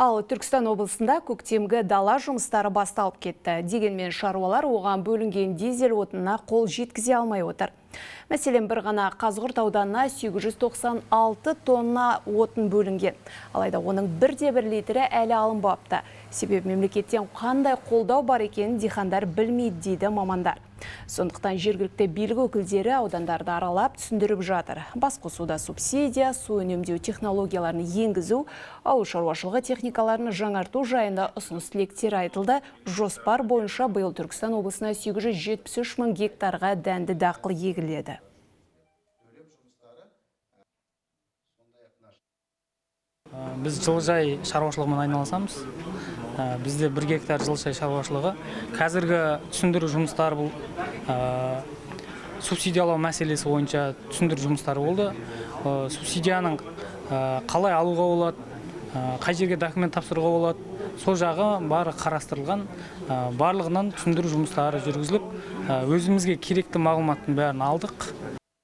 Ал Түркістан облысында көктемгі дала жұмыстары басталып кетті. Дегенмен шаруалар оған бөлінген дизель отынына қол жеткізе алмай отыр. Мәселен, бір ғана Қазығұрт ауданына 896 тонна отын бөлінген. Алайда оның 1,1 литрі әлі алынбапты. Себебі мемлекеттен қандай қолдау бар екенін дихандар білмейді дейді мамандар. Сондықтан жергілікті билік өкілдері аудандарды аралап түсіндіріп жатыр. Басқосуда субсидия, су үнемдеу технологияларын енгізу, ауыл шаруашылығы техникаларын жаңарту жайында ұсыныс тілектер айтылды. Жоспар бойынша биыл Түркістан облысына 873 мың гектарға дәнді дақыл егіледі. Біз жылыжай шаруашылығымен айналысамыз. Бізде 1 гектар жылыжай шаруашылығы. Қазіргі түсіндіру жұмыстары бұл субсидиялау мәселесі бойынша түсіндіру жұмыстары болды. Субсидияның қалай алуға болады, қай жерге документ тапсыруға болады, сол жағы бары қарастырылған, барлығынан түсіндіру жұмыстары жүргізіліп, өзімізге керекті мағлұматтың бәрін алдық.